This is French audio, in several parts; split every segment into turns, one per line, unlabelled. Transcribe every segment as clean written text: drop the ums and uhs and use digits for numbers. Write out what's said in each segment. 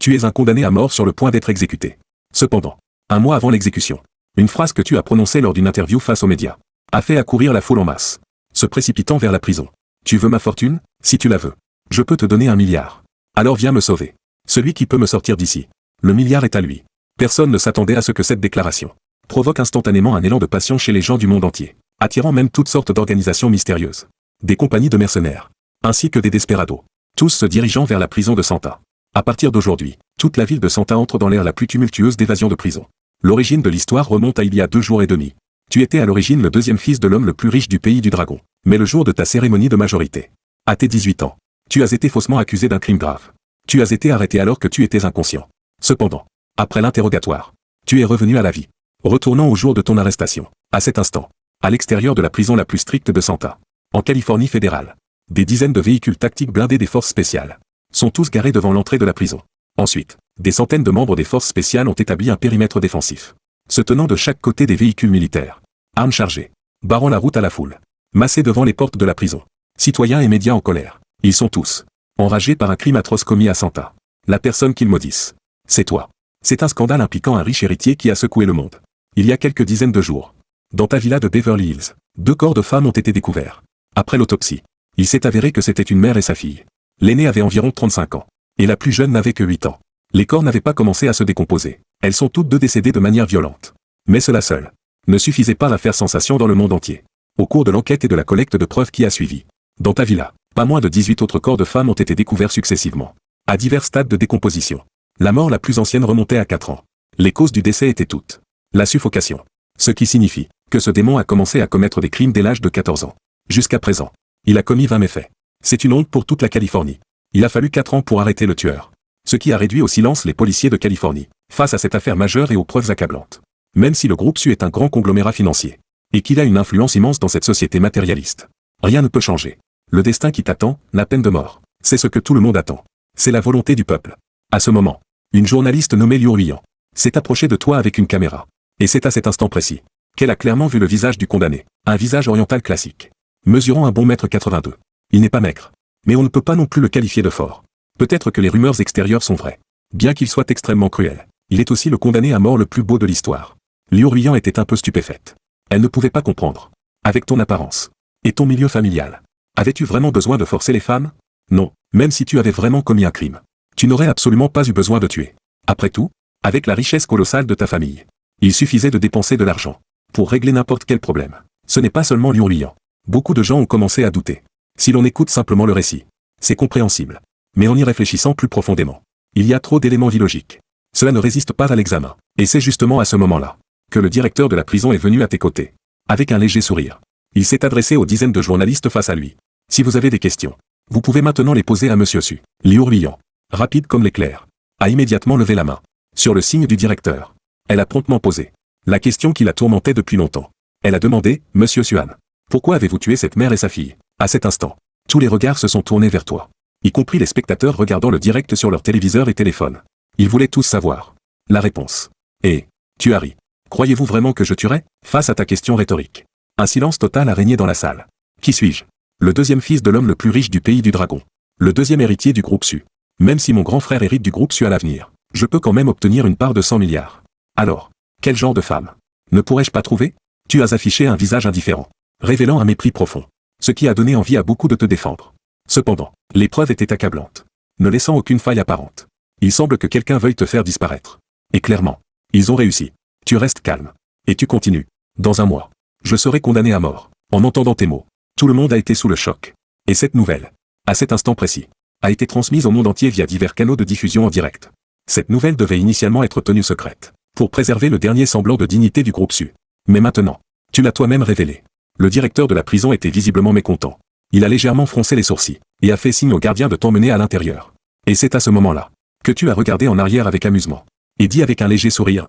Tu es un condamné à mort sur le point d'être exécuté. Cependant, un mois avant l'exécution, une phrase que tu as prononcée lors d'une interview face aux médias a fait accourir la foule en masse, se précipitant vers la prison. Tu veux ma fortune? Si tu la veux, je peux te donner 1 milliard. Alors viens me sauver. Celui qui peut me sortir d'ici. Le milliard est à lui. Personne ne s'attendait à ce que cette déclaration provoque instantanément un élan de passion chez les gens du monde entier, attirant même toutes sortes d'organisations mystérieuses, des compagnies de mercenaires, ainsi que des desperados, tous se dirigeant vers la prison de Santa. À partir d'aujourd'hui, toute la ville de Santa entre dans l'ère la plus tumultueuse d'évasion de prison. L'origine de l'histoire remonte à il y a 2 jours et demi. Tu étais à l'origine le 2e fils de l'homme le plus riche du pays du dragon. Mais le jour de ta cérémonie de majorité, à tes 18 ans, tu as été faussement accusé d'un crime grave. Tu as été arrêté alors que tu étais inconscient. Cependant, après l'interrogatoire, tu es revenu à la vie. Retournant au jour de ton arrestation, à cet instant, à l'extérieur de la prison la plus stricte de Santa, en Californie fédérale, des dizaines de véhicules tactiques blindés des forces spéciales sont tous garés devant l'entrée de la prison. Ensuite, des centaines de membres des forces spéciales ont établi un périmètre défensif, se tenant de chaque côté des véhicules militaires, armes chargées, barrant la route à la foule, massés devant les portes de la prison. Citoyens et médias en colère, ils sont tous enragés par un crime atroce commis à Santa. La personne qu'ils maudissent, c'est toi. C'est un scandale impliquant un riche héritier qui a secoué le monde. Il y a quelques dizaines de jours, dans ta villa de Beverly Hills, 2 corps de femmes ont été découverts. Après l'autopsie, il s'est avéré que c'était une mère et sa fille. L'aînée avait environ 35 ans, et la plus jeune n'avait que 8 ans. Les corps n'avaient pas commencé à se décomposer. Elles sont toutes 2 décédées de manière violente. Mais cela seul ne suffisait pas à faire sensation dans le monde entier. Au cours de l'enquête et de la collecte de preuves qui a suivi, dans ta villa, pas moins de 18 autres corps de femmes ont été découverts successivement, à divers stades de décomposition. La mort la plus ancienne remontait à 4 ans. Les causes du décès étaient toutes la suffocation. Ce qui signifie que ce démon a commencé à commettre des crimes dès l'âge de 14 ans. Jusqu'à présent, il a commis 20 méfaits. C'est une honte pour toute la Californie. Il a fallu 4 ans pour arrêter le tueur. Ce qui a réduit au silence les policiers de Californie, face à cette affaire majeure et aux preuves accablantes. Même si le groupe Su est un grand conglomérat financier, et qu'il a une influence immense dans cette société matérialiste, rien ne peut changer. Le destin qui t'attend, la peine de mort, c'est ce que tout le monde attend. C'est la volonté du peuple. À ce moment, une journaliste nommée Liu Ruiyan s'est approchée de toi avec une caméra. Et c'est à cet instant précis qu'elle a clairement vu le visage du condamné, un visage oriental classique, mesurant un bon mètre 82. Il n'est pas maigre, mais on ne peut pas non plus le qualifier de fort. Peut-être que les rumeurs extérieures sont vraies. Bien qu'il soit extrêmement cruel, il est aussi le condamné à mort le plus beau de l'histoire. Liu Ruiyan était un peu stupéfaite. Elle ne pouvait pas comprendre. Avec ton apparence et ton milieu familial, avais-tu vraiment besoin de forcer les femmes? Non, même si tu avais vraiment commis un crime, tu n'aurais absolument pas eu besoin de tuer. Après tout, avec la richesse colossale de ta famille, il suffisait de dépenser de l'argent pour régler n'importe quel problème. Ce n'est pas seulement Liu Ruiyan. Beaucoup de gens ont commencé à douter. Si l'on écoute simplement le récit, c'est compréhensible. Mais en y réfléchissant plus profondément, il y a trop d'éléments illogiques. Cela ne résiste pas à l'examen. Et c'est justement à ce moment-là que le directeur de la prison est venu à tes côtés. Avec un léger sourire, il s'est adressé aux dizaines de journalistes face à lui. Si vous avez des questions, vous pouvez maintenant les poser à Monsieur Su. Liu Ruiyan, rapide comme l'éclair, a immédiatement levé la main. Sur le signe du directeur, elle a promptement posé la question qui la tourmentait depuis longtemps. Elle a demandé, Monsieur Suan, pourquoi avez-vous tué cette mère et sa fille? À cet instant, tous les regards se sont tournés vers toi, y compris les spectateurs regardant le direct sur leur téléviseur et téléphone. Ils voulaient tous savoir la réponse. Et tu as ri. Croyez-vous vraiment que je tuerais? Face à ta question rhétorique, un silence total a régné dans la salle. Qui suis-je? Le 2e fils de l'homme le plus riche du pays du dragon. Le 2e héritier du groupe Su. Même si mon grand frère hérite du groupe Su à l'avenir, je peux quand même obtenir une part de 100 milliards. Alors, quel genre de femme ne pourrais-je pas trouver? Tu as affiché un visage indifférent, révélant un mépris profond, ce qui a donné envie à beaucoup de te défendre. Cependant, les preuves étaient accablantes, ne laissant aucune faille apparente. Il semble que quelqu'un veuille te faire disparaître. Et clairement, ils ont réussi. Tu restes calme. Et tu continues. Dans un mois, je serai condamné à mort. En entendant tes mots, tout le monde a été sous le choc. Et cette nouvelle, à cet instant précis, a été transmise au monde entier via divers canaux de diffusion en direct. Cette nouvelle devait initialement être tenue secrète, pour préserver le dernier semblant de dignité du groupe Su. Mais maintenant, tu l'as toi-même révélé. Le directeur de la prison était visiblement mécontent. Il a légèrement froncé les sourcils, et a fait signe au gardien de t'emmener à l'intérieur. Et c'est à ce moment-là que tu as regardé en arrière avec amusement, et dit avec un léger sourire,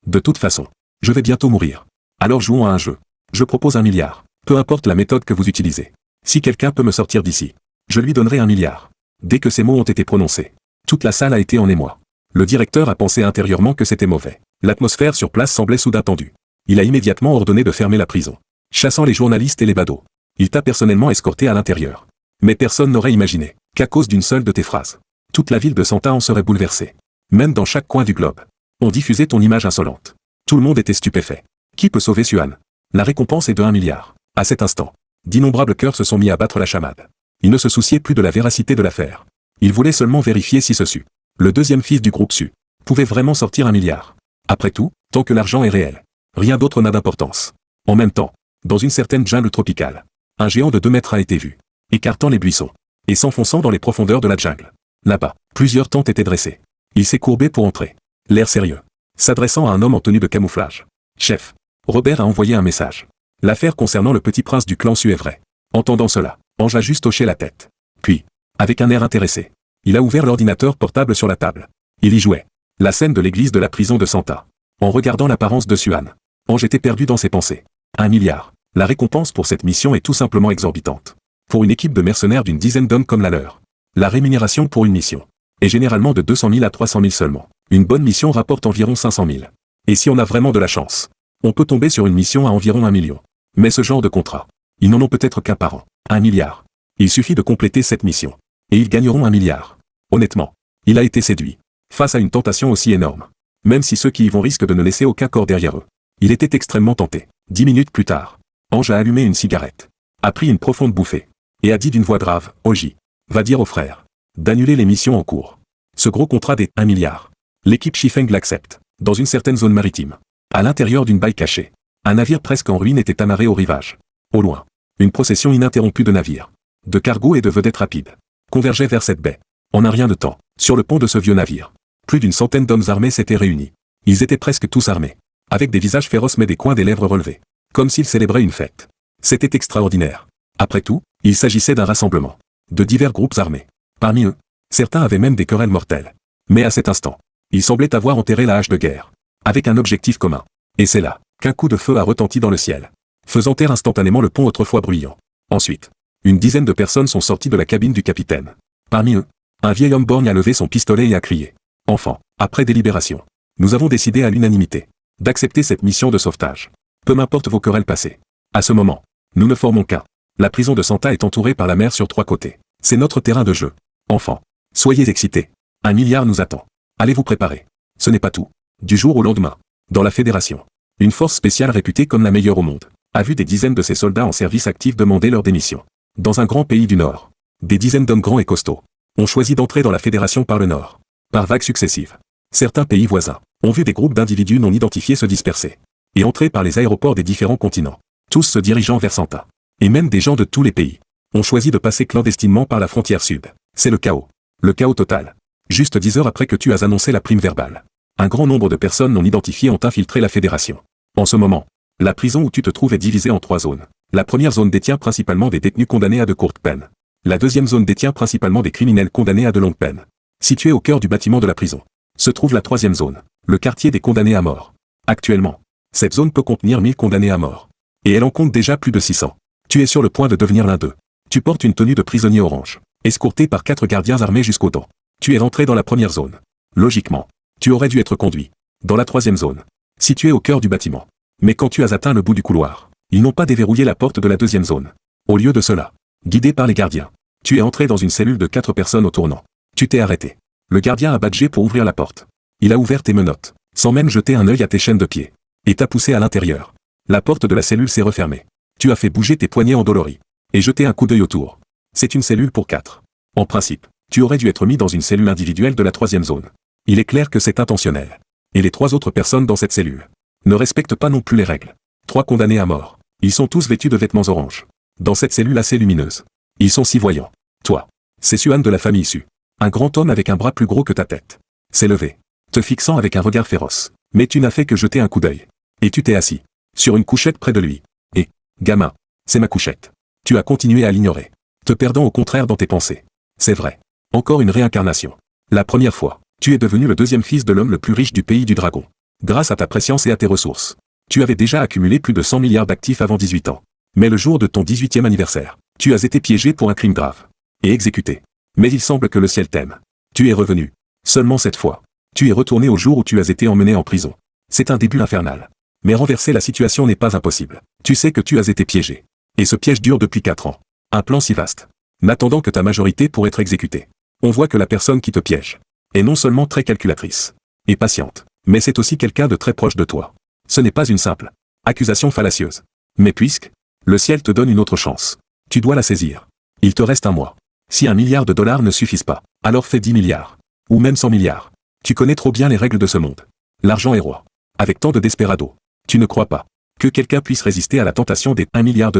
de toute façon, je vais bientôt mourir. Alors jouons à un jeu. Je propose 1 milliard. Peu importe la méthode que vous utilisez. Si quelqu'un peut me sortir d'ici, je lui donnerai 1 milliard. Dès que ces mots ont été prononcés, toute la salle a été en émoi. Le directeur a pensé intérieurement que c'était mauvais. L'atmosphère sur place semblait soudain tendue. Il a immédiatement ordonné de fermer la prison, chassant les journalistes et les badauds. Il t'a personnellement escorté à l'intérieur. Mais personne n'aurait imaginé qu'à cause d'une seule de tes phrases, Toute la ville de Santa en serait bouleversée. Même dans chaque coin du globe. On diffusait ton image insolente. Tout le monde était stupéfait. Qui peut sauver Suan? La récompense est de 1 milliard. À cet instant, d'innombrables cœurs se sont mis à battre la chamade. Ils ne se souciaient plus de la véracité de l'affaire. Ils voulaient seulement vérifier si ce Su, le deuxième fils du groupe Su, pouvait vraiment sortir 1 milliard. Après tout, tant que l'argent est réel, rien d'autre n'a d'importance. En même temps, dans une certaine jungle tropicale, un géant de 2 mètres a été vu, écartant les buissons, et s'enfonçant dans les profondeurs de la jungle. Là-bas, plusieurs tentes étaient dressées. Il s'est courbé pour entrer. L'air sérieux. S'adressant à un homme en tenue de camouflage. Chef. Robert a envoyé un message. L'affaire concernant le petit prince du clan Su est vraie. Entendant cela, Ange a juste hoché la tête. Puis, avec un air intéressé, il a ouvert l'ordinateur portable sur la table. Il y jouait. La scène de l'église de la prison de Santa. En regardant l'apparence de Suan, Ange était perdu dans ses pensées. 1 milliard. La récompense pour cette mission est tout simplement exorbitante. Pour une équipe de mercenaires d'une dizaine d'hommes comme la leur, la rémunération pour une mission est généralement de 200 000 à 300 000 seulement. Une bonne mission rapporte environ 500 000. Et si on a vraiment de la chance, on peut tomber sur une mission à environ 1 million. Mais ce genre de contrat, ils n'en ont peut-être qu'un par an. 1 milliard. Il suffit de compléter cette mission. Et ils gagneront 1 milliard. Honnêtement, il a été séduit. Face à une tentation aussi énorme. Même si ceux qui y vont risquent de ne laisser aucun corps derrière eux. Il était extrêmement tenté. 10 minutes plus tard, Ange a allumé une cigarette. A pris une profonde bouffée. Et a dit d'une voix grave, Oji, va dire aux frères d'annuler les missions en cours. Ce gros contrat des 1 milliard. L'équipe Shifeng l'accepte. Dans une certaine zone maritime. À l'intérieur d'une baie cachée. Un navire presque en ruine était amarré au rivage. Au loin, une procession ininterrompue de navires, de cargos et de vedettes rapides, convergeait vers cette baie. En un rien de temps, sur le pont de ce vieux navire, plus d'une centaine d'hommes armés s'étaient réunis. Ils étaient presque tous armés, avec des visages féroces mais des coins des lèvres relevés, comme s'ils célébraient une fête. C'était extraordinaire. Après tout, il s'agissait d'un rassemblement, de divers groupes armés. Parmi eux, certains avaient même des querelles mortelles. Mais à cet instant, ils semblaient avoir enterré la hache de guerre, avec un objectif commun. Et c'est là qu'un coup de feu a retenti dans le ciel, faisant taire instantanément le pont autrefois bruyant. Ensuite, une dizaine de personnes sont sorties de la cabine du capitaine. Parmi eux, un vieil homme borgne a levé son pistolet et a crié. « Enfants, après délibération, nous avons décidé à l'unanimité d'accepter cette mission de sauvetage. Peu m'importe vos querelles passées. À ce moment, nous ne formons qu'un. La prison de Santa est entourée par la mer sur 3 côtés. C'est notre terrain de jeu. Enfants, soyez excités. 1 milliard nous attend. Allez vous préparer. Ce n'est pas tout. Du jour au lendemain, dans la Fédération, une force spéciale réputée comme la meilleure au monde a vu des dizaines de ses soldats en service actif demander leur démission. Dans un grand pays du Nord, des dizaines d'hommes grands et costauds ont choisi d'entrer dans la Fédération par le Nord, par vagues successives. Certains pays voisins ont vu des groupes d'individus non identifiés se disperser et entrer par les aéroports des différents continents, tous se dirigeant vers Santa. Et même des gens de tous les pays ont choisi de passer clandestinement par la frontière sud. C'est le chaos. Le chaos total. Juste 10 heures après que tu as annoncé la prime verbale, un grand nombre de personnes non identifiées ont infiltré la Fédération. En ce moment, la prison où tu te trouves est divisée en 3 zones. La première zone détient principalement des détenus condamnés à de courtes peines. La deuxième zone détient principalement des criminels condamnés à de longues peines. Située au cœur du bâtiment de la prison, se trouve la troisième zone, le quartier des condamnés à mort. Actuellement, cette zone peut contenir 1000 condamnés à mort. Et elle en compte déjà plus de 600. Tu es sur le point de devenir l'un d'eux. Tu portes une tenue de prisonnier orange, escorté par 4 gardiens armés jusqu'aux dents. Tu es rentré dans la première zone. Logiquement, tu aurais dû être conduit dans la troisième zone, située au cœur du bâtiment. Mais quand tu as atteint le bout du couloir, ils n'ont pas déverrouillé la porte de la deuxième zone. Au lieu de cela, guidé par les gardiens, tu es entré dans une cellule de 4 personnes au tournant. Tu t'es arrêté. Le gardien a badgé pour ouvrir la porte. Il a ouvert tes menottes, sans même jeter un œil à tes chaînes de pied, et t'a poussé à l'intérieur. La porte de la cellule s'est refermée. Tu as fait bouger tes poignets endoloris, et jeté un coup d'œil autour. C'est une cellule pour 4. En principe, tu aurais dû être mis dans une cellule individuelle de la troisième zone. Il est clair que c'est intentionnel. Et les 3 autres personnes dans cette cellule ne respectent pas non plus les règles. 3 condamnés à mort. Ils sont tous vêtus de vêtements orange. Dans cette cellule assez lumineuse. Ils sont si voyants. Toi, c'est Suan de la famille Su. Un grand homme avec un bras plus gros que ta tête. S'est levé, te fixant avec un regard féroce. Mais tu n'as fait que jeter un coup d'œil. Et tu t'es assis sur une couchette près de lui. Et, gamin, c'est ma couchette. Tu as continué à l'ignorer, te perdant au contraire dans tes pensées. C'est vrai. Encore une réincarnation. La première fois, tu es devenu le deuxième fils de l'homme le plus riche du pays du dragon. Grâce à ta préscience et à tes ressources. Tu avais déjà accumulé plus de 100 milliards d'actifs avant 18 ans. Mais le jour de ton 18e anniversaire, tu as été piégé pour un crime grave. Et exécuté. Mais il semble que le ciel t'aime. Tu es revenu. Seulement cette fois. Tu es retourné au jour où tu as été emmené en prison. C'est un début infernal. Mais renverser la situation n'est pas impossible. Tu sais que tu as été piégé. Et ce piège dure depuis 4 ans. Un plan si vaste. N'attendant que ta majorité pour être exécuté. On voit que la personne qui te piège est non seulement très calculatrice et patiente, mais c'est aussi quelqu'un de très proche de toi. Ce n'est pas une simple accusation fallacieuse. Mais puisque le ciel te donne une autre chance, tu dois la saisir. Il te reste un mois. Si $1 milliard ne suffisent pas, alors fais 10 milliards. Ou même 100 milliards. Tu connais trop bien les règles de ce monde. L'argent est roi. Avec tant de desperado, tu ne crois pas que quelqu'un puisse résister à la tentation des $1 milliard.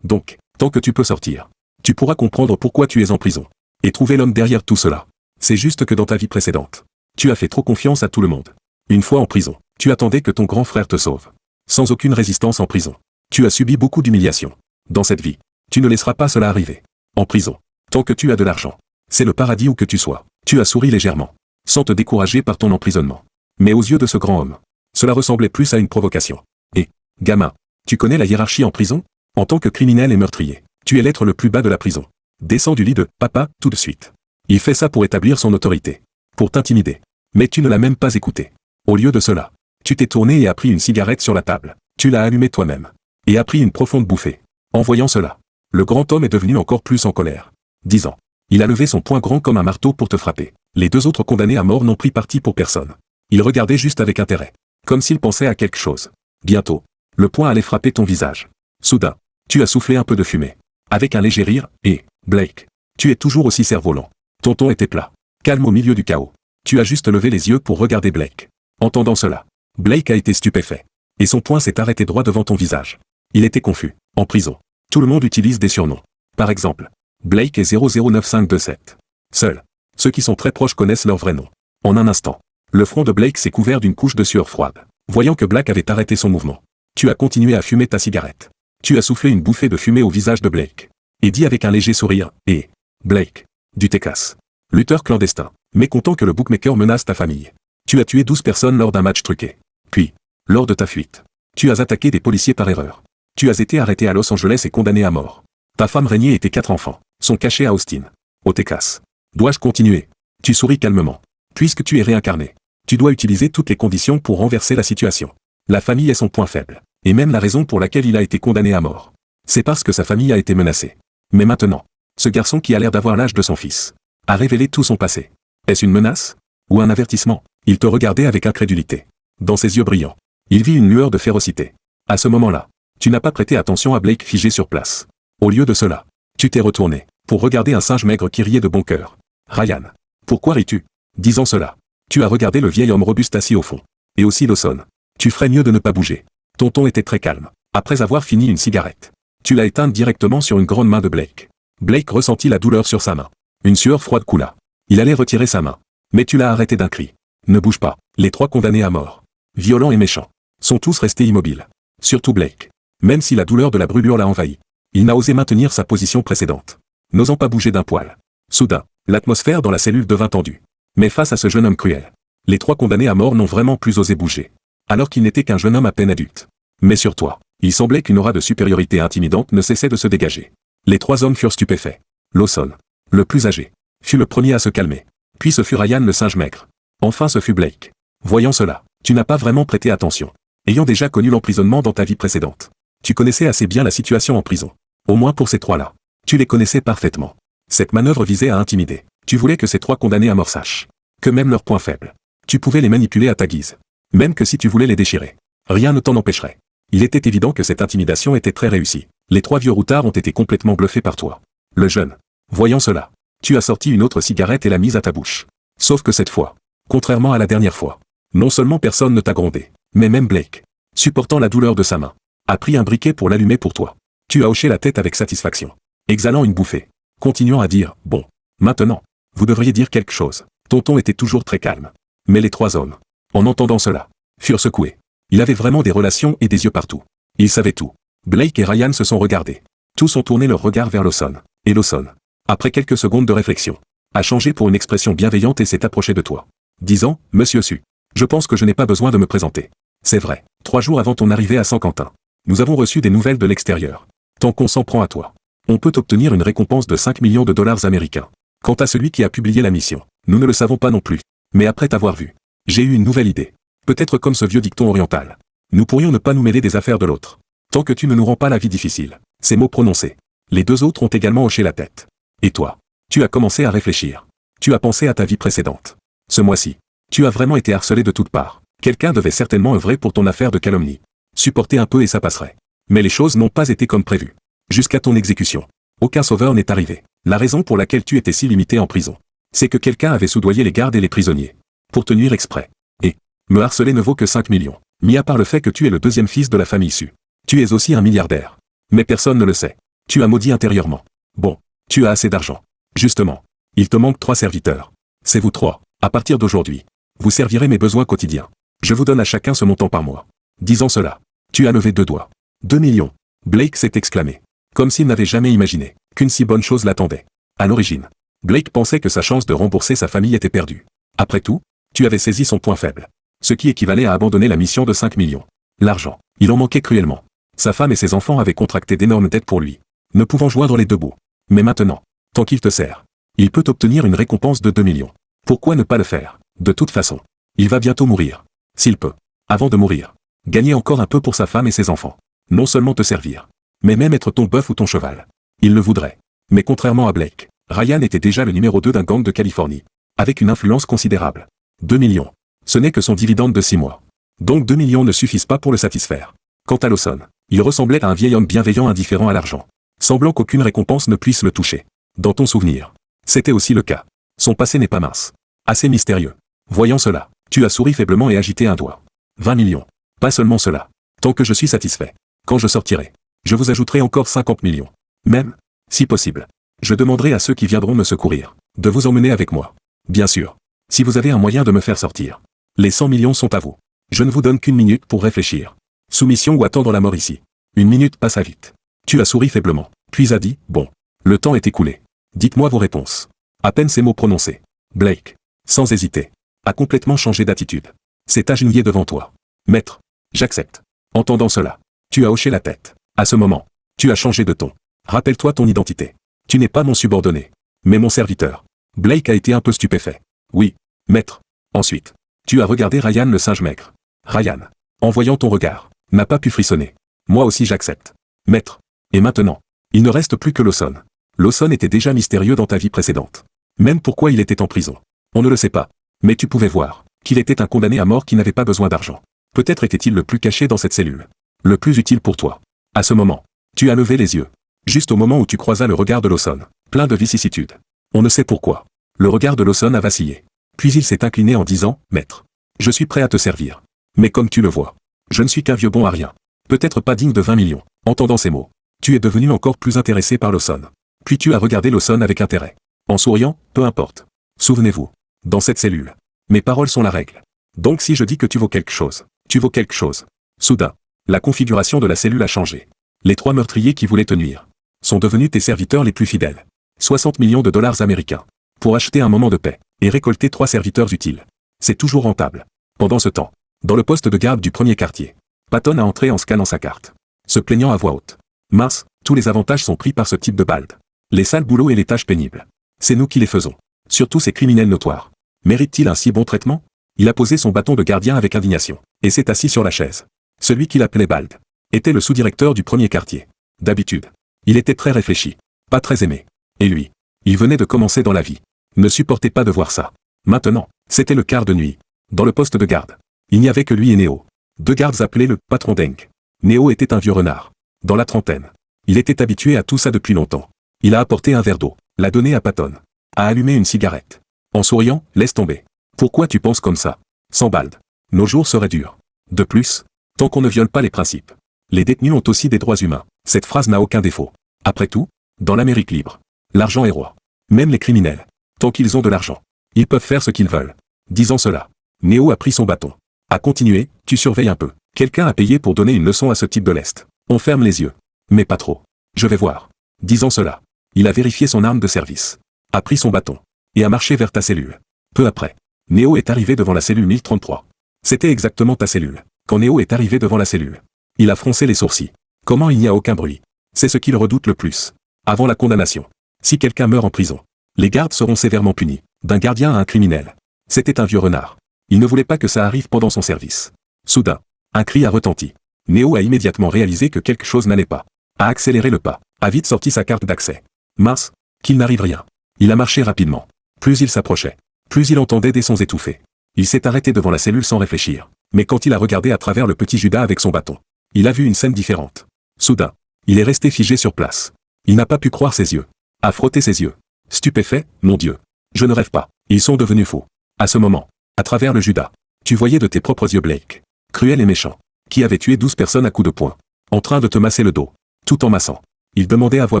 Donc, tant que tu peux sortir, tu pourras comprendre pourquoi tu es en prison. Et trouver l'homme derrière tout cela. C'est juste que dans ta vie précédente, tu as fait trop confiance à tout le monde. Une fois en prison, tu attendais que ton grand frère te sauve. Sans aucune résistance en prison. Tu as subi beaucoup d'humiliations. Dans cette vie, tu ne laisseras pas cela arriver. En prison, tant que tu as de l'argent, c'est le paradis où que tu sois. Tu as souri légèrement, sans te décourager par ton emprisonnement. Mais aux yeux de ce grand homme, cela ressemblait plus à une provocation. Et, gamin, tu connais la hiérarchie en prison? En tant que criminel et meurtrier, tu es l'être le plus bas de la prison. Descends du lit de « papa » tout de suite. Il fait ça pour établir son autorité. Pour t'intimider. Mais tu ne l'as même pas écouté. Au lieu de cela, tu t'es tourné et as pris une cigarette sur la table. Tu l'as allumée toi-même. Et as pris une profonde bouffée. En voyant cela, le grand homme est devenu encore plus en colère. Disant. Il a levé son poing grand comme un marteau pour te frapper. Les deux autres condamnés à mort n'ont pris parti pour personne. Ils regardaient juste avec intérêt. Comme s'ils pensaient à quelque chose. Bientôt, le poing allait frapper ton visage. Soudain, tu as soufflé un peu de fumée. Avec un léger rire, et, Blake, tu es toujours aussi cerf-volant. Ton ton était plat. Calme au milieu du chaos. Tu as juste levé les yeux pour regarder Blake. Entendant cela, Blake a été stupéfait. Et son poing s'est arrêté droit devant ton visage. Il était confus. En prison, tout le monde utilise des surnoms. Par exemple, Blake et 009527. Seuls ceux qui sont très proches connaissent leur vrai nom. En un instant, le front de Blake s'est couvert d'une couche de sueur froide. Voyant que Blake avait arrêté son mouvement, tu as continué à fumer ta cigarette. Tu as soufflé une bouffée de fumée au visage de Blake. Et dit avec un léger sourire, et Blake, du Texas. Lutteur clandestin, mécontent que le bookmaker menace ta famille. Tu as tué 12 personnes lors d'un match truqué. Puis, lors de ta fuite, tu as attaqué des policiers par erreur. Tu as été arrêté à Los Angeles et condamné à mort. Ta femme Rénier et tes 4 enfants sont cachés à Austin, au Texas. Dois-je continuer? Tu souris calmement. Puisque tu es réincarné, tu dois utiliser toutes les conditions pour renverser la situation. La famille est son point faible, et même la raison pour laquelle il a été condamné à mort. C'est parce que sa famille a été menacée. Mais maintenant, ce garçon qui a l'air d'avoir l'âge de son fils a révélé tout son passé. Est-ce une menace? Ou un avertissement? Il te regardait avec incrédulité. Dans ses yeux brillants, il vit une lueur de férocité. À ce moment-là, tu n'as pas prêté attention à Blake figé sur place. Au lieu de cela, tu t'es retourné pour regarder un singe maigre qui riait de bon cœur. Ryan, pourquoi ris-tu? Disant cela, tu as regardé le vieil homme robuste assis au fond. Et aussi Lawson. Tu ferais mieux de ne pas bouger. Ton ton était très calme. Après avoir fini une cigarette, tu l'as éteinte directement sur une grande main de Blake. Blake ressentit la douleur sur sa main. Une sueur froide coula. Il allait retirer sa main. Mais tu l'as arrêté d'un cri. Ne bouge pas. Les 3 condamnés à mort, violents et méchants, sont tous restés immobiles. Surtout Blake. Même si la douleur de la brûlure l'a envahi, il n'a osé maintenir sa position précédente. N'osant pas bouger d'un poil. Soudain, l'atmosphère dans la cellule devint tendue. Mais face à ce jeune homme cruel, les 3 condamnés à mort n'ont vraiment plus osé bouger. Alors qu'il n'était qu'un jeune homme à peine adulte. Mais sur toi, il semblait qu'une aura de supériorité intimidante ne cessait de se dégager. Les 3 hommes furent stupéfaits. Lawson, le plus âgé, fut le premier à se calmer. Puis ce fut Ryan le singe maigre. Enfin ce fut Blake. Voyant cela, tu n'as pas vraiment prêté attention. Ayant déjà connu l'emprisonnement dans ta vie précédente, tu connaissais assez bien la situation en prison. Au moins pour ces 3-là. Tu les connaissais parfaitement. Cette manœuvre visait à intimider. Tu voulais que ces 3 condamnés à mort sachent que même leurs points faibles, tu pouvais les manipuler à ta guise. Même que si tu voulais les déchirer, rien ne t'en empêcherait. Il était évident que cette intimidation était très réussie. Les 3 vieux routards ont été complètement bluffés par toi. Le jeune. Voyant cela, tu as sorti une autre cigarette et l'as mise à ta bouche. Sauf que cette fois, contrairement à la dernière fois, non seulement personne ne t'a grondé, mais même Blake, supportant la douleur de sa main, a pris un briquet pour l'allumer pour toi. Tu as hoché la tête avec satisfaction, exhalant une bouffée, continuant à dire, bon, maintenant, vous devriez dire quelque chose. Ton ton était toujours très calme. Mais les 3 hommes, en entendant cela, furent secoués. Il avait vraiment des relations et des yeux partout. Ils savaient tout. Blake et Ryan se sont regardés. Tous ont tourné leur regard vers Lawson. Et Lawson, après quelques secondes de réflexion, a changé pour une expression bienveillante et s'est approché de toi. Disant, Monsieur Su, je pense que je n'ai pas besoin de me présenter. C'est vrai, 3 jours avant ton arrivée à San Quentin, nous avons reçu des nouvelles de l'extérieur. Tant qu'on s'en prend à toi, on peut obtenir une récompense de 5 millions de dollars américains. Quant à celui qui a publié la mission, nous ne le savons pas non plus. Mais après t'avoir vu, j'ai eu une nouvelle idée. Peut-être comme ce vieux dicton oriental. Nous pourrions ne pas nous mêler des affaires de l'autre. Tant que tu ne nous rends pas la vie difficile. Ces mots prononcés. Les 2 autres ont également hoché la tête. Et toi, tu as commencé à réfléchir. Tu as pensé à ta vie précédente. Ce mois-ci, tu as vraiment été harcelé de toutes parts. Quelqu'un devait certainement œuvrer pour ton affaire de calomnie. Supporter un peu et ça passerait. Mais les choses n'ont pas été comme prévu. Jusqu'à ton exécution. Aucun sauveur n'est arrivé. La raison pour laquelle tu étais si limité en prison, c'est que quelqu'un avait soudoyé les gardes et les prisonniers. Pour te nuire exprès. Et me harceler ne vaut que 5 millions. Mis à part le fait que tu es le deuxième fils de la famille Su. Tu es aussi un milliardaire. Mais personne ne le sait. Tu as maudit intérieurement. Bon, tu as assez d'argent. Justement, il te manque 3 serviteurs. C'est vous 3. À partir d'aujourd'hui, vous servirez mes besoins quotidiens. Je vous donne à chacun ce montant par mois. Disant cela, tu as levé 2 doigts. 2 millions. Blake s'est exclamé. Comme s'il n'avait jamais imaginé qu'une si bonne chose l'attendait. À l'origine, Blake pensait que sa chance de rembourser sa famille était perdue. Après tout, tu avais saisi son point faible. Ce qui équivalait à abandonner la mission de 5 millions. L'argent, il en manquait cruellement. Sa femme et ses enfants avaient contracté d'énormes dettes pour lui, ne pouvant joindre les deux bouts. Mais maintenant, tant qu'il te sert, il peut obtenir une récompense de 2 millions. Pourquoi ne pas le faire? De toute façon, il va bientôt mourir. S'il peut, avant de mourir, gagner encore un peu pour sa femme et ses enfants. Non seulement te servir, mais même être ton bœuf ou ton cheval. Il le voudrait. Mais contrairement à Blake, Ryan était déjà le numéro 2 d'un gang de Californie, avec une influence considérable. 2 millions. Ce n'est que son dividende de 6 mois. Donc 2 millions ne suffisent pas pour le satisfaire. Quant à Lawson, il ressemblait à un vieil homme bienveillant indifférent à l'argent, semblant qu'aucune récompense ne puisse le toucher. Dans ton souvenir, c'était aussi le cas. Son passé n'est pas mince. Assez mystérieux. Voyant cela, tu as souri faiblement et agité un doigt. 20 millions. Pas seulement cela. Tant que je suis satisfait. Quand je sortirai, je vous ajouterai encore 50 millions. Même, si possible, je demanderai à ceux qui viendront me secourir, de vous emmener avec moi. Bien sûr. Si vous avez un moyen de me faire sortir. Les 100 millions sont à vous. Je ne vous donne qu'une minute pour réfléchir. Soumission ou attendre la mort ici. Une minute passa vite. Tu as souri faiblement, puis a dit, bon. Le temps est écoulé. Dites-moi vos réponses. À peine ces mots prononcés. Blake, sans hésiter, a complètement changé d'attitude. S'est agenouillé devant toi. Maître, j'accepte. Entendant cela, tu as hoché la tête. À ce moment, tu as changé de ton. Rappelle-toi ton identité. Tu n'es pas mon subordonné, mais mon serviteur. Blake a été un peu stupéfait. Oui, maître. Ensuite, tu as regardé Ryan le singe maigre. Ryan, en voyant ton regard, n'a pas pu frissonner. Moi aussi j'accepte. Maître. Et maintenant, il ne reste plus que Lawson. Lawson était déjà mystérieux dans ta vie précédente. Même pourquoi il était en prison. On ne le sait pas. Mais tu pouvais voir qu'il était un condamné à mort qui n'avait pas besoin d'argent. Peut-être était-il le plus caché dans cette cellule. Le plus utile pour toi. À ce moment, tu as levé les yeux. Juste au moment où tu croisas le regard de Lawson, plein de vicissitudes. On ne sait pourquoi. Le regard de Lawson a vacillé. Puis il s'est incliné en disant, Maître, je suis prêt à te servir. Mais comme tu le vois, je ne suis qu'un vieux bon à rien. Peut-être pas digne de 20 millions. Entendant ces mots, tu es devenu encore plus intéressé par Lawson. Puis tu as regardé Lawson avec intérêt. En souriant, peu importe. Souvenez-vous, dans cette cellule, mes paroles sont la règle. Donc si je dis que tu vaux quelque chose, tu vaux quelque chose. Soudain, la configuration de la cellule a changé. Les 3 meurtriers qui voulaient te nuire sont devenus tes serviteurs les plus fidèles. 60 millions de dollars américains. Pour acheter un moment de paix et récolter 3 serviteurs utiles. C'est toujours rentable. Pendant ce temps, dans le poste de garde du premier quartier, Patton a entré en scannant sa carte, se plaignant à voix haute. Mince, tous les avantages sont pris par ce type de balde. Les sales boulots et les tâches pénibles. C'est nous qui les faisons. Surtout ces criminels notoires. Méritent-ils un si bon traitement? Il a posé son bâton de gardien avec indignation, et s'est assis sur la chaise. Celui qu'il appelait Bald était le sous-directeur du premier quartier. D'habitude, il était très réfléchi, pas très aimé. Et lui, il venait de commencer dans la vie. Ne supportait pas de voir ça. Maintenant, c'était le quart de nuit. Dans le poste de garde, il n'y avait que lui et Néo. 2 gardes appelés le patron Denk. Néo était un vieux renard. Dans la trentaine. Il était habitué à tout ça depuis longtemps. Il a apporté un verre d'eau, l'a donné à Patton. A allumé une cigarette. En souriant, laisse tomber. Pourquoi tu penses comme ça? Sans Bald, nos jours seraient durs. De plus, tant qu'on ne viole pas les principes. Les détenus ont aussi des droits humains. Cette phrase n'a aucun défaut. Après tout, dans l'Amérique libre, l'argent est roi. Même les criminels, tant qu'ils ont de l'argent, ils peuvent faire ce qu'ils veulent. Disant cela, Néo a pris son bâton. A continué, tu surveilles un peu. Quelqu'un a payé pour donner une leçon à ce type de lest. On ferme les yeux. Mais pas trop. Je vais voir. Disant cela, il a vérifié son arme de service. A pris son bâton. Et a marché vers ta cellule. Peu après, Néo est arrivé devant la cellule 1033. C'était exactement ta cellule. Quand Néo est arrivé devant la cellule, il a froncé les sourcils. Comment il n'y a aucun bruit? C'est ce qu'il redoute le plus. Avant la condamnation. Si quelqu'un meurt en prison, les gardes seront sévèrement punis. D'un gardien à un criminel. C'était un vieux renard. Il ne voulait pas que ça arrive pendant son service. Soudain, un cri a retenti. Néo a immédiatement réalisé que quelque chose n'allait pas. A accéléré le pas. A vite sorti sa carte d'accès. Mince, qu'il n'arrive rien. Il a marché rapidement. Plus il s'approchait, plus il entendait des sons étouffés. Il s'est arrêté devant la cellule sans réfléchir. Mais quand il a regardé à travers le petit Judas avec son bâton, il a vu une scène différente. Soudain, il est resté figé sur place. Il n'a pas pu croire ses yeux. A frotté ses yeux. Stupéfait, mon Dieu. Je ne rêve pas. Ils sont devenus fous. À ce moment, à travers le Judas, tu voyais de tes propres yeux Blake. Cruel et méchant. Qui avait tué 12 personnes à coups de poing. En train de te masser le dos. Tout en massant. Il demandait à voix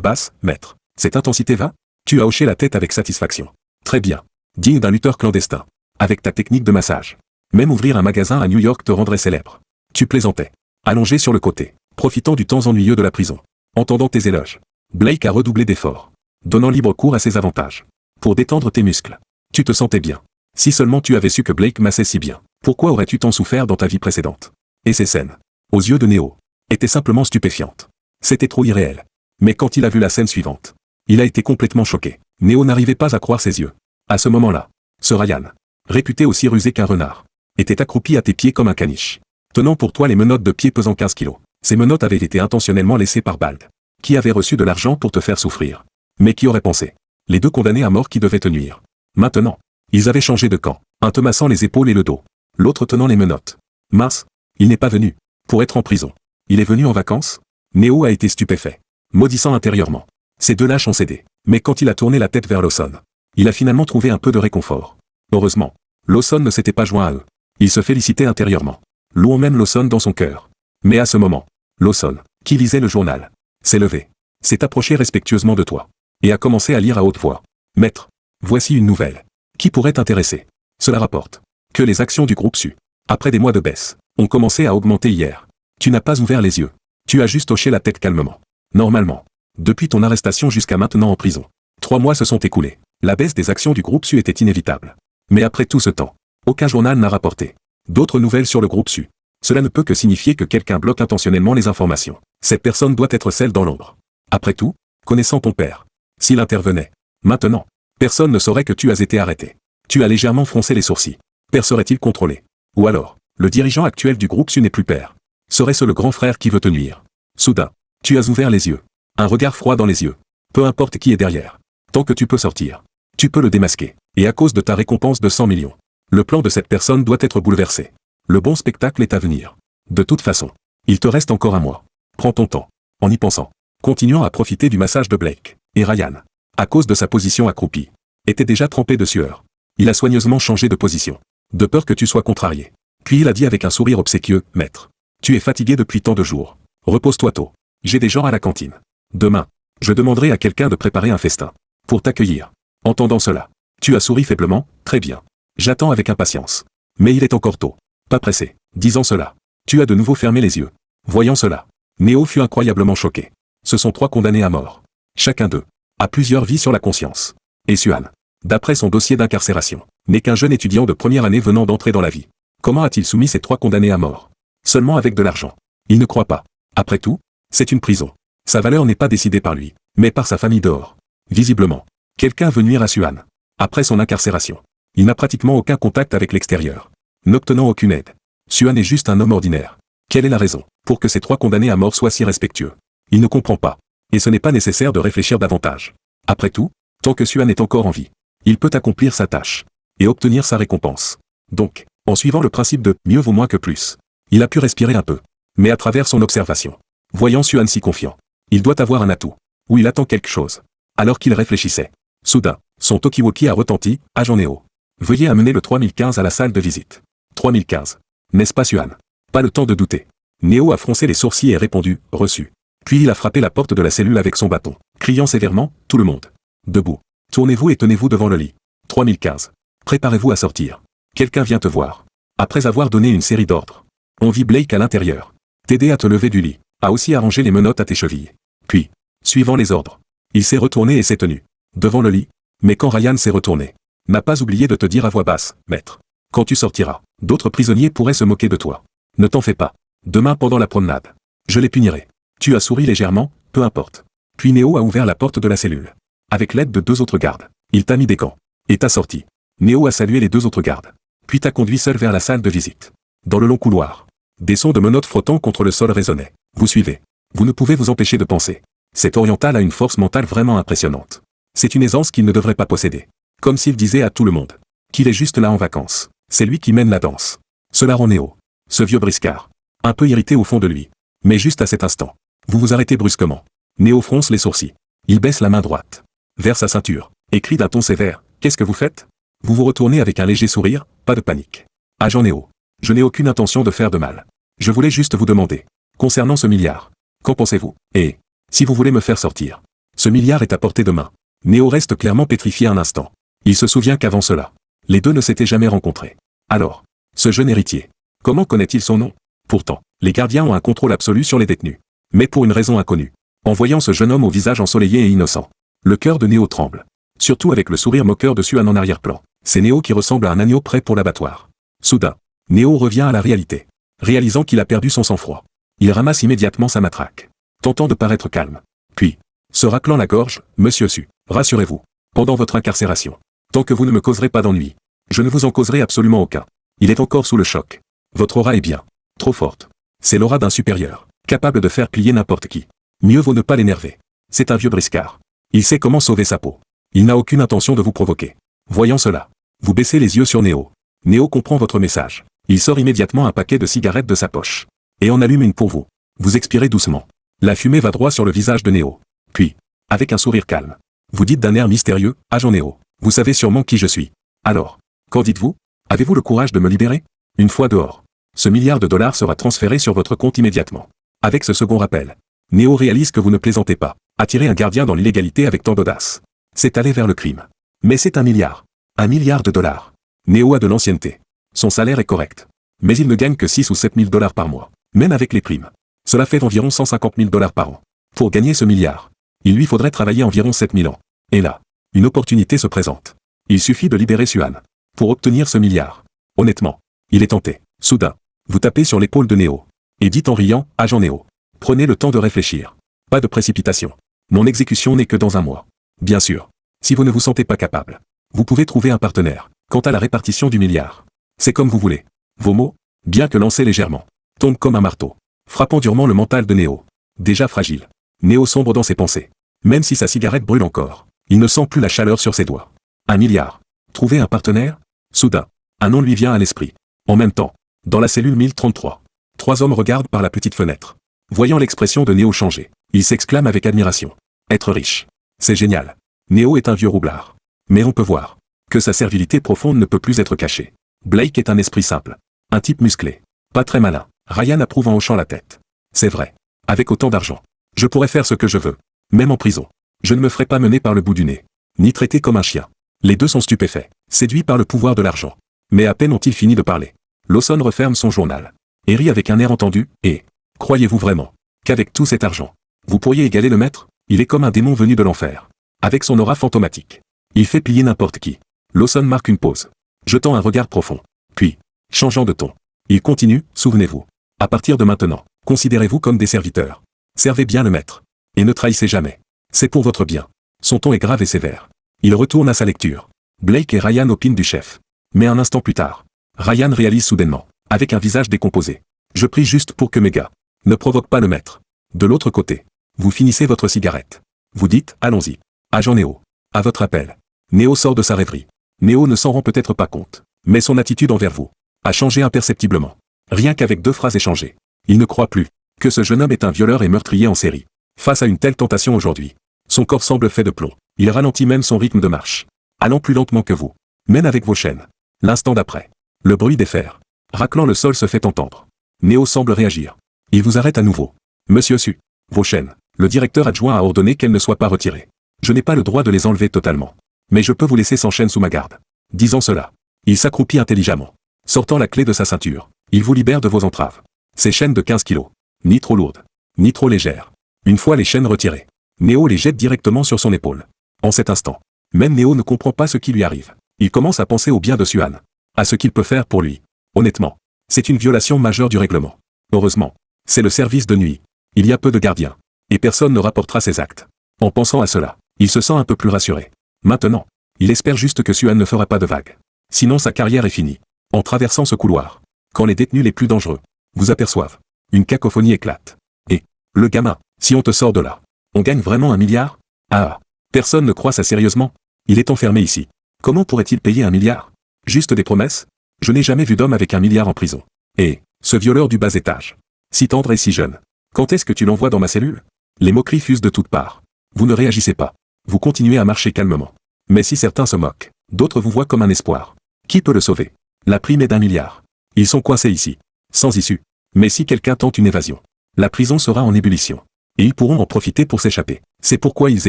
basse, maître, cette intensité va? Tu as hoché la tête avec satisfaction. Très bien. Digne d'un lutteur clandestin. Avec ta technique de massage. Même ouvrir un magasin à New York te rendrait célèbre. Tu plaisantais. Allongé sur le côté, profitant du temps ennuyeux de la prison. Entendant tes éloges. Blake a redoublé d'efforts. Donnant libre cours à ses avantages. Pour détendre tes muscles. Tu te sentais bien. Si seulement tu avais su que Blake massait si bien, pourquoi aurais-tu tant souffert dans ta vie précédente? Et ces scènes, aux yeux de Neo, étaient simplement stupéfiantes. C'était trop irréel. Mais quand il a vu la scène suivante, il a été complètement choqué. Neo n'arrivait pas à croire ses yeux. À ce moment-là, ce Ryan, réputé aussi rusé qu'un renard, était accroupi à tes pieds comme un caniche, tenant pour toi les menottes de pied pesant 15 kilos. Ces menottes avaient été intentionnellement laissées par Bald, qui avait reçu de l'argent pour te faire souffrir. Mais qui aurait pensé? Les deux condamnés à mort qui devaient te nuire. Maintenant, ils avaient changé de camp, un te massant les épaules et le dos, l'autre tenant les menottes. Mince, il n'est pas venu pour être en prison. Il est venu en vacances? Neo a été stupéfait, maudissant intérieurement. Ces deux lâches ont cédé, mais quand il a tourné la tête vers Lawson, il a finalement trouvé un peu de réconfort. Heureusement, Lawson ne s'était pas joint à eux. Il se félicitait intérieurement, louant même Lawson dans son cœur. Mais à ce moment, Lawson, qui lisait le journal, s'est levé, s'est approché respectueusement de toi, et a commencé à lire à haute voix. Maître, voici une nouvelle, qui pourrait t'intéresser. Cela rapporte que les actions du groupe Su, après des mois de baisse, ont commencé à augmenter hier. Tu n'as pas ouvert les yeux. Tu as juste hoché la tête calmement. Normalement, depuis ton arrestation jusqu'à maintenant en prison, 3 mois se sont écoulés. La baisse des actions du groupe Su était inévitable. Mais après tout ce temps, aucun journal n'a rapporté d'autres nouvelles sur le groupe Su. Cela ne peut que signifier que quelqu'un bloque intentionnellement les informations. Cette personne doit être celle dans l'ombre. Après tout, connaissant ton père, s'il intervenait, maintenant, personne ne saurait que tu as été arrêté. Tu as légèrement froncé les sourcils. Père serait-il contrôlé? Ou alors, le dirigeant actuel du groupe Su n'est plus père. Serait-ce le grand frère qui veut te nuire? Soudain, tu as ouvert les yeux. Un regard froid dans les yeux. Peu importe qui est derrière. Tant que tu peux sortir, tu peux le démasquer. Et à cause de ta récompense de 100 millions, le plan de cette personne doit être bouleversé. Le bon spectacle est à venir. De toute façon, il te reste encore un mois. Prends ton temps, en y pensant. Continuant à profiter du massage de Blake. Et Ryan, à cause de sa position accroupie, était déjà trempé de sueur. Il a soigneusement changé de position, de peur que tu sois contrarié. Puis il a dit avec un sourire obséquieux, « Maître, tu es fatigué depuis tant de jours. Repose-toi tôt. J'ai des gens à la cantine. Demain, je demanderai à quelqu'un de préparer un festin. Pour t'accueillir. » Entendant cela, tu as souri faiblement, « Très bien. J'attends avec impatience. Mais il est encore tôt. Pas pressé. » Disant cela, tu as de nouveau fermé les yeux. Voyant cela, Neo fut incroyablement choqué. Ce sont 3 condamnés à mort. Chacun d'eux a plusieurs vies sur la conscience. Et Suan, d'après son dossier d'incarcération, n'est qu'un jeune étudiant de première année venant d'entrer dans la vie. Comment a-t-il soumis ces 3 condamnés à mort? Seulement avec de l'argent. Il ne croit pas. Après tout, c'est une prison. Sa valeur n'est pas décidée par lui, mais par sa famille dehors. Visiblement, quelqu'un veut nuire à Suan. Après son incarcération, il n'a pratiquement aucun contact avec l'extérieur, n'obtenant aucune aide. Suan est juste un homme ordinaire. Quelle est la raison pour que ces 3 condamnés à mort soient si respectueux? Il ne comprend pas. Et ce n'est pas nécessaire de réfléchir davantage. Après tout, tant que Suan est encore en vie, il peut accomplir sa tâche et obtenir sa récompense. Donc, en suivant le principe de « mieux vaut moins que plus », il a pu respirer un peu. Mais à travers son observation, voyant Suan si confiant, il doit avoir un atout, ou il attend quelque chose. Alors qu'il réfléchissait, soudain, son talkie-walkie a retenti, « Agent Neo. Veuillez amener le 3015 à la salle de visite. » 3015. N'est-ce pas Suan? Pas le temps de douter. Neo a froncé les sourcils et répondu, « Reçu. » Puis il a frappé la porte de la cellule avec son bâton, criant sévèrement, « Tout le monde. Debout. Tournez-vous et tenez-vous devant le lit. 3015. Préparez-vous à sortir. Quelqu'un vient te voir. » Après avoir donné une série d'ordres, on vit Blake à l'intérieur. T'aider à te lever du lit, a aussi arrangé les menottes à tes chevilles. Puis, suivant les ordres, il s'est retourné et s'est tenu devant le lit. Mais quand Ryan s'est retourné, n'a pas oublié de te dire à voix basse, « Maître, quand tu sortiras, d'autres prisonniers pourraient se moquer de toi. Ne t'en fais pas. Demain pendant la promenade, je les punirai. » Tu as souri légèrement, peu importe. Puis Neo a ouvert la porte de la cellule. Avec l'aide de 2 autres gardes, il t'a mis des gants. Et t'a sorti. Neo a salué les 2 autres gardes. Puis t'a conduit seul vers la salle de visite. Dans le long couloir, des sons de menottes frottant contre le sol résonnaient. Vous suivez. Vous ne pouvez vous empêcher de penser. Cet oriental a une force mentale vraiment impressionnante. C'est une aisance qu'il ne devrait pas posséder. Comme s'il disait à tout le monde qu'il est juste là en vacances. C'est lui qui mène la danse. Cela rend Néo, ce vieux briscard, un peu irrité au fond de lui. Mais juste à cet instant, vous vous arrêtez brusquement. Néo fronce les sourcils. Il baisse la main droite vers sa ceinture et crie d'un ton sévère. Qu'est-ce que vous faites? Vous vous retournez avec un léger sourire, pas de panique. Agent Néo, je n'ai aucune intention de faire de mal. Je voulais juste vous demander, concernant ce milliard, qu'en pensez-vous? Et, si vous voulez me faire sortir, ce milliard est à portée de main. Néo reste clairement pétrifié un instant. Il se souvient qu'avant cela, les deux ne s'étaient jamais rencontrés. Alors, ce jeune héritier, comment connaît-il son nom? Pourtant, les gardiens ont un contrôle absolu sur les détenus. Mais pour une raison inconnue. En voyant ce jeune homme au visage ensoleillé et innocent, le cœur de Néo tremble. Surtout avec le sourire moqueur de Suan en arrière-plan. C'est Néo qui ressemble à un agneau prêt pour l'abattoir. Soudain, Néo revient à la réalité. Réalisant qu'il a perdu son sang-froid. Il ramasse immédiatement sa matraque. Tentant de paraître calme. Puis, se raclant la gorge, Monsieur Su, rassurez-vous. Pendant votre incarcération, tant que vous ne me causerez pas d'ennui, je ne vous en causerai absolument aucun. Il est encore sous le choc. Votre aura est bien trop forte. C'est l'aura d'un supérieur, capable de faire plier n'importe qui. Mieux vaut ne pas l'énerver. C'est un vieux briscard. Il sait comment sauver sa peau. Il n'a aucune intention de vous provoquer. Voyant cela, vous baissez les yeux sur Néo. Néo comprend votre message. Il sort immédiatement un paquet de cigarettes de sa poche. Et en allume une pour vous. Vous expirez doucement. La fumée va droit sur le visage de Néo. Puis, avec un sourire calme, vous dites d'un air mystérieux, agent Néo, vous savez sûrement qui je suis. Alors, qu'en dites-vous? Avez-vous le courage de me libérer? Une fois dehors, ce milliard de dollars sera transféré sur votre compte immédiatement. Avec ce second rappel, Néo réalise que vous ne plaisantez pas. Attirer un gardien dans l'illégalité avec tant d'audace, c'est aller vers le crime. Mais c'est un milliard. Un milliard de dollars. Néo a de l'ancienneté. Son salaire est correct. Mais il ne gagne que 6 ou 7 000 dollars par mois. Même avec les primes. Cela fait environ 150 000 dollars par an. Pour gagner ce milliard, il lui faudrait travailler environ 7 000 ans. Et là, une opportunité se présente. Il suffit de libérer Suan. Pour obtenir ce milliard. Honnêtement, il est tenté. Soudain, vous tapez sur l'épaule de Néo. Et dites en riant, agent Néo. Prenez le temps de réfléchir. Pas de précipitation. Mon exécution n'est que dans un mois. Bien sûr. Si vous ne vous sentez pas capable, vous pouvez trouver un partenaire. Quant à la répartition du milliard, c'est comme vous voulez. Vos mots, bien que lancés légèrement, tombent comme un marteau, frappant durement le mental de Néo. Déjà fragile. Néo sombre dans ses pensées. Même si sa cigarette brûle encore, il ne sent plus la chaleur sur ses doigts. Un milliard. Trouver un partenaire? Soudain, un nom lui vient à l'esprit. En même temps, dans la cellule 1033, 3 hommes regardent par la petite fenêtre. Voyant l'expression de Néo changer, il s'exclame avec admiration. Être riche. C'est génial. Néo est un vieux roublard. Mais on peut voir que sa servilité profonde ne peut plus être cachée. Blake est un esprit simple. Un type musclé. Pas très malin. Ryan approuve en hochant la tête. C'est vrai. Avec autant d'argent, je pourrais faire ce que je veux. Même en prison. Je ne me ferai pas mener par le bout du nez. Ni traiter comme un chien. Les deux sont stupéfaits. Séduits par le pouvoir de l'argent. Mais à peine ont-ils fini de parler. Lawson referme son journal. Et rit avec un air entendu, et... Croyez-vous vraiment qu'avec tout cet argent, vous pourriez égaler le maître? Il est comme un démon venu de l'enfer. Avec son aura fantomatique. Il fait plier n'importe qui. Lawson marque une pause. Jetant un regard profond. Puis, changeant de ton. Il continue, souvenez-vous. À partir de maintenant, considérez-vous comme des serviteurs. Servez bien le maître. Et ne trahissez jamais. C'est pour votre bien. Son ton est grave et sévère. Il retourne à sa lecture. Blake et Ryan opinent du chef. Mais un instant plus tard, Ryan réalise soudainement, avec un visage décomposé. Je prie juste pour que mes gars ne provoquent pas le maître. De l'autre côté, vous finissez votre cigarette. Vous dites, allons-y. Agent Néo. À votre appel. Néo sort de sa rêverie. Néo ne s'en rend peut-être pas compte. Mais son attitude envers vous a changé imperceptiblement. Rien qu'avec 2 phrases échangées. Il ne croit plus que ce jeune homme est un violeur et meurtrier en série. Face à une telle tentation aujourd'hui, son corps semble fait de plomb. Il ralentit même son rythme de marche. Allant plus lentement que vous. Même avec vos chaînes. L'instant d'après. Le bruit des fers raclant le sol se fait entendre. Néo semble réagir. Il vous arrête à nouveau. Monsieur Su. Vos chaînes. Le directeur adjoint a ordonné qu'elles ne soient pas retirées. Je n'ai pas le droit de les enlever totalement. Mais je peux vous laisser sans chaîne sous ma garde. Disant cela, il s'accroupit intelligemment. Sortant la clé de sa ceinture, il vous libère de vos entraves. Ces chaînes de 15 kilos. Ni trop lourdes. Ni trop légères. Une fois les chaînes retirées, Néo les jette directement sur son épaule. En cet instant, même Néo ne comprend pas ce qui lui arrive. Il commence à penser au bien de Suan. À ce qu'il peut faire pour lui. Honnêtement, c'est une violation majeure du règlement. Heureusement, c'est le service de nuit. Il y a peu de gardiens. Et personne ne rapportera ses actes. En pensant à cela, il se sent un peu plus rassuré. Maintenant, il espère juste que Suan ne fera pas de vagues. Sinon sa carrière est finie. En traversant ce couloir, quand les détenus les plus dangereux vous aperçoivent, une cacophonie éclate. Et, le gamin, si on te sort de là, on gagne vraiment 1 milliard? Ah, personne ne croit ça sérieusement. Il est enfermé ici. Comment pourrait-il payer 1 milliard? Juste des promesses? Je n'ai jamais vu d'homme avec 1 milliard en prison. Et, ce violeur du bas étage. Si tendre et si jeune. Quand est-ce que tu l'envoies dans ma cellule? Les moqueries fusent de toutes parts. Vous ne réagissez pas. Vous continuez à marcher calmement. Mais si certains se moquent, d'autres vous voient comme un espoir. Qui peut le sauver? La prime est d'1 milliard. Ils sont coincés ici. Sans issue. Mais si quelqu'un tente une évasion, la prison sera en ébullition. Et ils pourront en profiter pour s'échapper. C'est pourquoi ils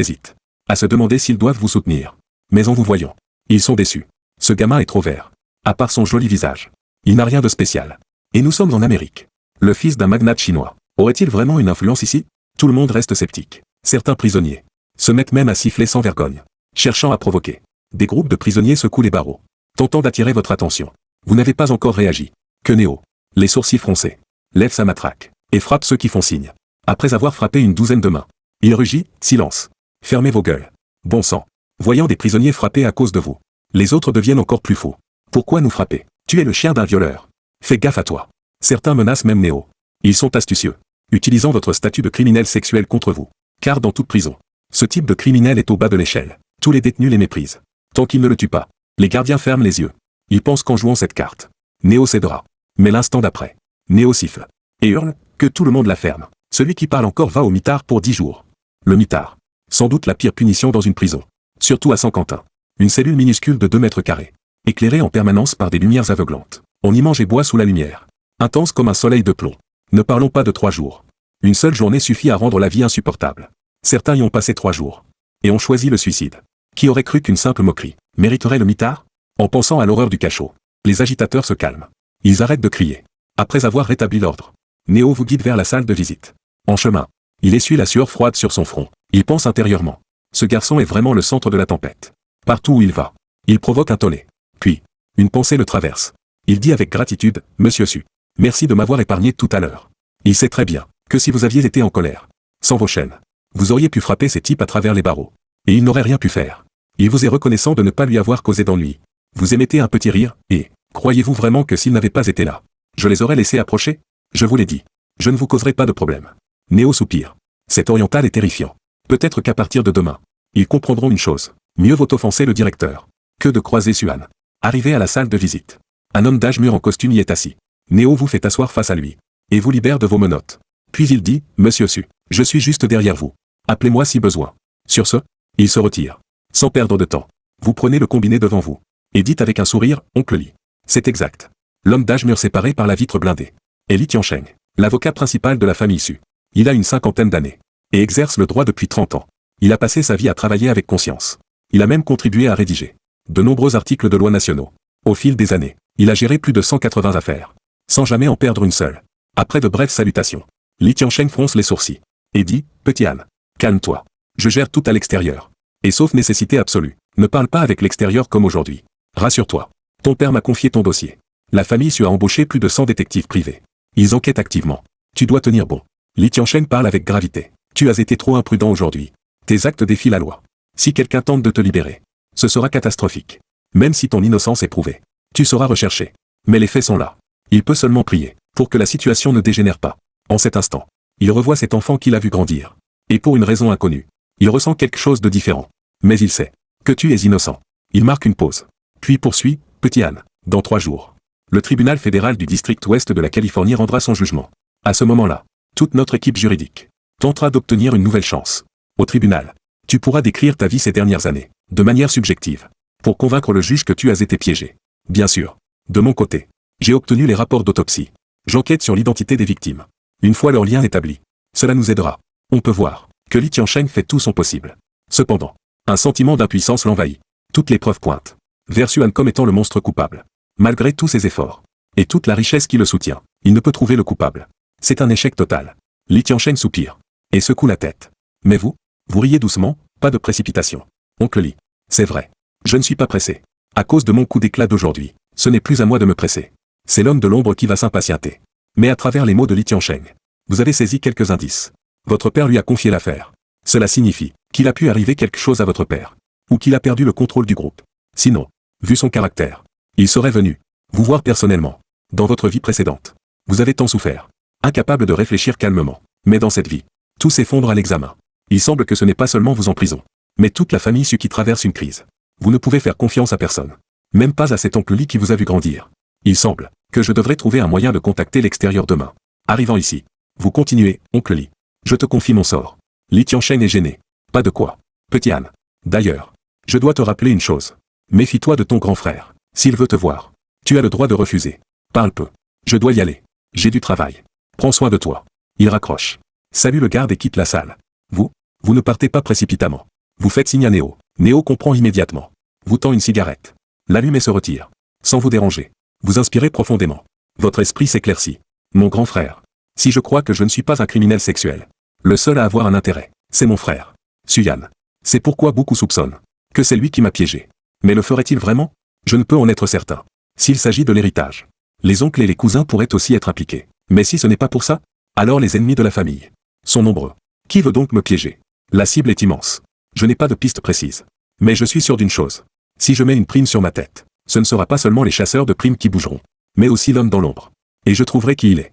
hésitent. À se demander s'ils doivent vous soutenir. Mais en vous voyant, ils sont déçus. Ce gamin est trop vert. À part son joli visage. Il n'a rien de spécial. Et nous sommes en Amérique. Le fils d'un magnate chinois. Aurait-il vraiment une influence ici? Tout le monde reste sceptique. Certains prisonniers se mettent même à siffler sans vergogne, cherchant à provoquer. Des groupes de prisonniers secouent les barreaux, tentant d'attirer votre attention. Vous n'avez pas encore réagi. Que Néo, les sourcils froncés, lève sa matraque, et frappe ceux qui font signe. Après avoir frappé une douzaine de mains, il rugit, silence. Fermez vos gueules. Bon sang. Voyant des prisonniers frappés à cause de vous, les autres deviennent encore plus fous. Pourquoi nous frapper? Tu es le chien d'un violeur. Fais gaffe à toi. Certains menacent même Néo. Ils sont astucieux, utilisant votre statut de criminel sexuel contre vous. Car dans toute prison, ce type de criminel est au bas de l'échelle. Tous les détenus les méprisent. Tant qu'ils ne le tuent pas, les gardiens ferment les yeux. Ils pensent qu'en jouant cette carte, Néo cédera. Mais l'instant d'après, Néo siffle et hurle que tout le monde la ferme. Celui qui parle encore va au mitard pour 10 jours. Le mitard. Sans doute la pire punition dans une prison. Surtout à Saint-Quentin. Une cellule minuscule de 2 mètres carrés. Éclairée en permanence par des lumières aveuglantes. On y mange et boit sous la lumière. Intense comme un soleil de plomb. Ne parlons pas de 3 jours. Une seule journée suffit à rendre la vie insupportable. Certains y ont passé 3 jours. Et ont choisi le suicide. Qui aurait cru qu'une simple moquerie mériterait le mitard? En pensant à l'horreur du cachot, les agitateurs se calment. Ils arrêtent de crier. Après avoir rétabli l'ordre, Néo vous guide vers la salle de visite. En chemin, il essuie la sueur froide sur son front. Il pense intérieurement. Ce garçon est vraiment le centre de la tempête. Partout où il va, il provoque un tollé. Puis, une pensée le traverse. Il dit avec gratitude, Monsieur Su, merci de m'avoir épargné tout à l'heure. Il sait très bien que si vous aviez été en colère, sans vos chaînes, vous auriez pu frapper ces types à travers les barreaux. Et il n'aurait rien pu faire. Il vous est reconnaissant de ne pas lui avoir causé d'ennui. Vous émettez un petit rire, et, croyez-vous vraiment que s'ils n'avaient pas été là, je les aurais laissés approcher? Je vous l'ai dit. Je ne vous causerai pas de problème. Néo soupire. Cet oriental est terrifiant. Peut-être qu'à partir de demain, ils comprendront une chose. Mieux vaut offenser le directeur que de croiser Suan. Arrivé à la salle de visite. Un homme d'âge mûr en costume y est assis. Néo vous fait asseoir face à lui. Et vous libère de vos menottes. Puis il dit, Monsieur Su, je suis juste derrière vous. Appelez-moi si besoin. Sur ce, il se retire. Sans perdre de temps. Vous prenez le combiné devant vous. Et dites avec un sourire, Oncle Li. C'est exact. L'homme d'âge mûr séparé par la vitre blindée. Et Li Tiancheng, l'avocat principal de la famille Su. Il a une 50aine d'années. Et exerce le droit depuis 30 ans. Il a passé sa vie à travailler avec conscience. Il a même contribué à rédiger de nombreux articles de loi nationaux. Au fil des années, il a géré plus de 180 affaires. Sans jamais en perdre une seule. Après de brèves salutations, Li Tiancheng fronce les sourcils. Et dit, Petit Han, calme-toi. Je gère tout à l'extérieur. Et sauf nécessité absolue, ne parle pas avec l'extérieur comme aujourd'hui. Rassure-toi. Ton père m'a confié ton dossier. La famille Su a embauché plus de 100 détectives privés. Ils enquêtent activement. Tu dois tenir bon. Li Tiancheng parle avec gravité. Tu as été trop imprudent aujourd'hui. Tes actes défient la loi. Si quelqu'un tente de te libérer, ce sera catastrophique. Même si ton innocence est prouvée. Tu seras recherché. Mais les faits sont là. Il peut seulement prier, pour que la situation ne dégénère pas. En cet instant, il revoit cet enfant qu'il a vu grandir. Et pour une raison inconnue, il ressent quelque chose de différent. Mais il sait que tu es innocent. Il marque une pause. Puis poursuit, Petit Han, dans 3 jours. Le tribunal fédéral du district ouest de la Californie rendra son jugement. À ce moment-là, toute notre équipe juridique tentera d'obtenir une nouvelle chance. Au tribunal, tu pourras décrire ta vie ces dernières années, de manière subjective, pour convaincre le juge que tu as été piégé. Bien sûr. De mon côté, j'ai obtenu les rapports d'autopsie. J'enquête sur l'identité des victimes. Une fois leur lien établi, cela nous aidera. On peut voir que Li Tiancheng fait tout son possible. Cependant, un sentiment d'impuissance l'envahit. Toutes les preuves pointent vers Suan comme étant le monstre coupable. Malgré tous ses efforts et toute la richesse qui le soutient, il ne peut trouver le coupable. C'est un échec total. Li Tiancheng soupire et secoue la tête. Mais vous riez doucement, pas de précipitation. Oncle Li, c'est vrai. Je ne suis pas pressé. À cause de mon coup d'éclat d'aujourd'hui, ce n'est plus à moi de me presser. C'est l'homme de l'ombre qui va s'impatienter. Mais à travers les mots de Li Tiancheng, vous avez saisi quelques indices. Votre père lui a confié l'affaire. Cela signifie qu'il a pu arriver quelque chose à votre père. Ou qu'il a perdu le contrôle du groupe. Sinon, vu son caractère, il serait venu vous voir personnellement. Dans votre vie précédente, vous avez tant souffert. Incapable de réfléchir calmement. Mais dans cette vie, tout s'effondre à l'examen. Il semble que ce n'est pas seulement vous en prison, mais toute la famille Su qui traverse une crise. Vous ne pouvez faire confiance à personne. Même pas à cet oncle Lee qui vous a vu grandir. Il semble que je devrais trouver un moyen de contacter l'extérieur demain. Arrivant ici. Vous continuez, oncle Lee. Je te confie mon sort. Lee Tianchen est gêné. Pas de quoi. Petit Han. D'ailleurs, je dois te rappeler une chose. Méfie-toi de ton grand frère. S'il veut te voir, tu as le droit de refuser. Parle peu. Je dois y aller. J'ai du travail. Prends soin de toi. Il raccroche. Salue le garde et quitte la salle. Vous ne partez pas précipitamment. Vous faites signe à Néo. Néo comprend immédiatement. Vous tend une cigarette. L'allume et se retire. Sans vous déranger. Vous inspirez profondément. Votre esprit s'éclaircit. Mon grand frère. Si je crois que je ne suis pas un criminel sexuel. Le seul à avoir un intérêt, c'est mon frère. Suyan. C'est pourquoi beaucoup soupçonnent que c'est lui qui m'a piégé. Mais le ferait-il vraiment? Je ne peux en être certain. S'il s'agit de l'héritage, les oncles et les cousins pourraient aussi être impliqués. Mais si ce n'est pas pour ça, alors les ennemis de la famille sont nombreux. Qui veut donc me piéger? La cible est immense. Je n'ai pas de piste précise. Mais je suis sûr d'une chose. Si je mets une prime sur ma tête, ce ne sera pas seulement les chasseurs de primes qui bougeront, mais aussi l'homme dans l'ombre. Et je trouverai qui il est.